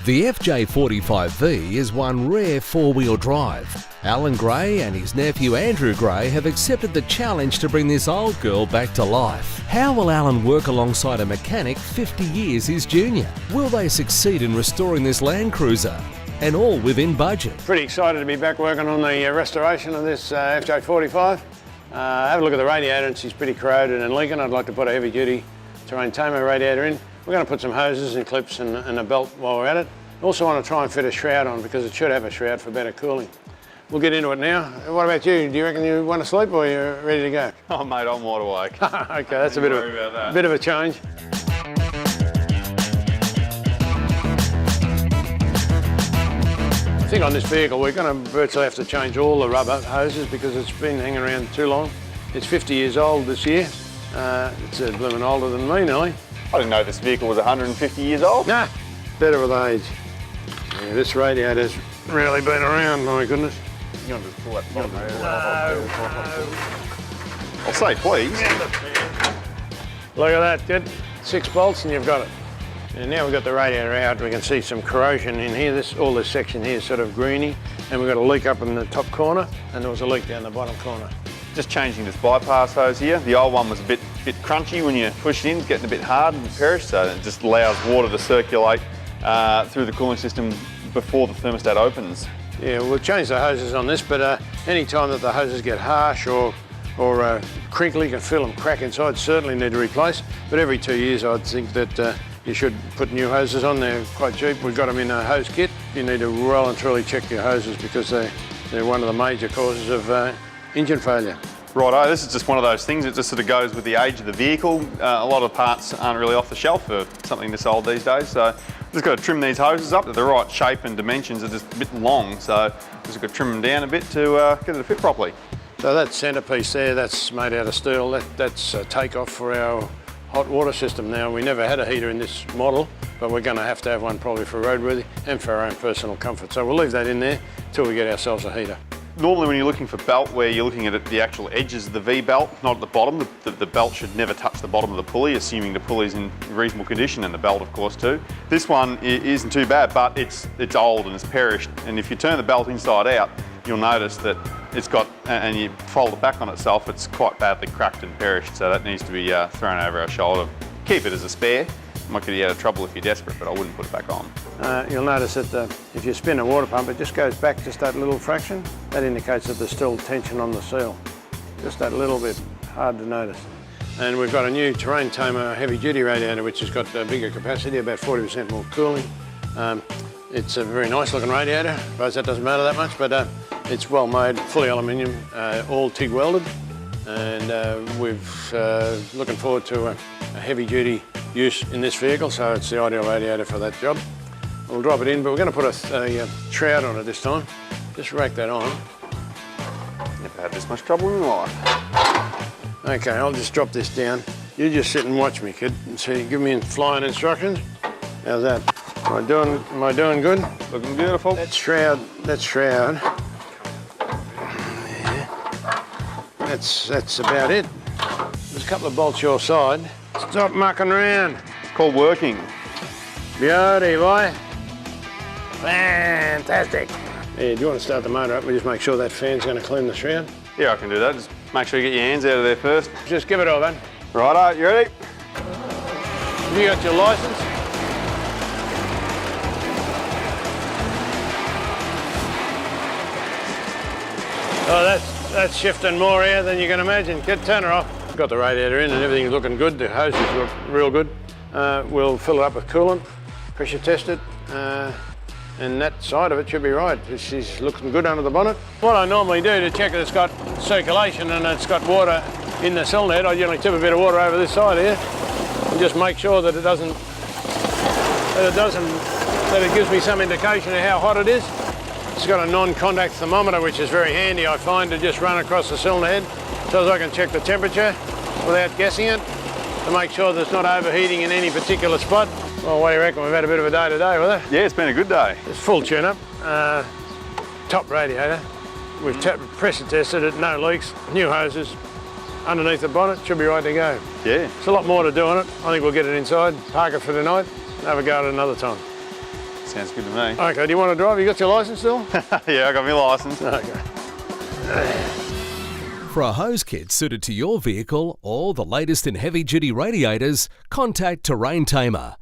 The FJ45V is one rare four-wheel drive. Alan Gray and his nephew Andrew Gray have accepted the challenge to bring this old girl back to life. How will Alan work alongside a mechanic 50 years his junior? Will they succeed in restoring this Land Cruiser? And all within budget. Pretty excited to be back working on the restoration of this FJ45. Have a look at the radiator, she's pretty corroded and leaking. I'd like to put a heavy-duty Terrain Tomo radiator in. We're going to put some hoses and clips and a belt while we're at it. Also want to try and fit a shroud on because it should have a shroud for better cooling. We'll get into it now. What about you? Do you reckon you want to sleep or you're ready to go? Oh mate, I'm wide awake. Okay, that's a bit of a change. I think on this vehicle we're going to virtually have to change all the rubber hoses because it's been hanging around too long. It's 50 years old this year. It's a blooming older than me nearly. I didn't know this vehicle was 150 years old. Nah, better with age. Yeah, this radiator's really been around, my goodness. You want to pull that bottom I'll say please. Look at that, good. 6 bolts and you've got it. And now we've got the radiator out, we can see some corrosion in here. All this section here is sort of greeny, and we've got a leak up in the top corner, and there was a leak down the bottom corner. Just changing this bypass hose here. The old one was a bit crunchy when you push it in, it's getting a bit hard and perished, so it just allows water to circulate through the cooling system before the thermostat opens. Yeah, we'll change the hoses on this, but any time that the hoses get harsh or crinkly, you can feel them crack inside, certainly need to replace. But every 2 years I'd think that you should put new hoses on. They're quite cheap. We've got them in a hose kit. You need to well and truly check your hoses because they're one of the major causes of engine failure. Righto, this is just one of those things. It just sort of goes with the age of the vehicle. A lot of parts aren't really off the shelf for something this old these days, so just got to trim these hoses up to the right shape and dimensions. Are just a bit long, so just got to trim them down a bit to get it to fit properly. So that centrepiece there, that's made out of steel. That's a take-off for our hot water system. Now, we never had a heater in this model, but we're going to have one probably for roadworthy and for our own personal comfort. So we'll leave that in there till we get ourselves a heater. Normally when you're looking for belt where you're looking at the actual edges of the V-belt, not at the bottom, the belt should never touch the bottom of the pulley, assuming the pulley's in reasonable condition, and the belt of course too. This one isn't too bad, but it's old and it's perished, and if you turn the belt inside out, you'll notice that it's got, and you fold it back on itself, it's quite badly cracked and perished, so that needs to be thrown over our shoulder. Keep it as a spare. Might get you out of trouble if you're desperate, but I wouldn't put it back on. You'll notice that if you spin a water pump, it just goes back just that little fraction. That indicates that there's still tension on the seal. Just that little bit, hard to notice. And we've got a new Terrain Tomo heavy-duty radiator, which has got a bigger capacity, about 40% more cooling. It's a very nice looking radiator. I suppose that doesn't matter that much, but it's well made, fully aluminium, all TIG welded. And we're looking forward to a heavy-duty use in this vehicle, so it's the ideal radiator for that job. We'll drop it in, but we're going to put a shroud on it this time. Just rake that on. Never had this much trouble in my life. Okay, I'll just drop this down. You just sit and watch me, kid, and see. Give me flying instructions. How's that? Am I doing good? Looking beautiful. That shroud. Yeah. That's about it. There's a couple of bolts your side. Stop mucking around. It's called working. Beauty, boy. Fantastic. Yeah, do you want to start the motor up? We just make sure that fan's going to clean the shroud. Yeah, I can do that. Just make sure you get your hands out of there first. Just give it all, then. Righto, you ready? Have you got your licence? Oh, that's shifting more air than you can imagine. Turn her off. Got the radiator in and everything's looking good. The hoses look real good. We'll fill it up with coolant, pressure test it, and that side of it should be right. She's looking good under the bonnet. What I normally do to check that it's got circulation and it's got water in the cylinder head, I generally tip a bit of water over this side here and just make sure that it gives me some indication of how hot it is. It's got a non-contact thermometer, which is very handy, I find, to just run across the cylinder head so as I can check the temperature without guessing it to make sure that it's not overheating in any particular spot. Well, what do you reckon? We've had a bit of a day today with it. Yeah, it's been a good day. It's full tune-up, top radiator. We've pressure tested it, no leaks, new hoses, underneath the bonnet, should be right to go. Yeah. There's a lot more to do on it. I think we'll get it inside, park it for tonight, have a go at it another time. Sounds good to me. Okay, do you want to drive? You got your licence still? Yeah, I got my licence. Okay. For a hose kit suited to your vehicle or the latest in heavy-duty radiators, contact Terrain Tamer.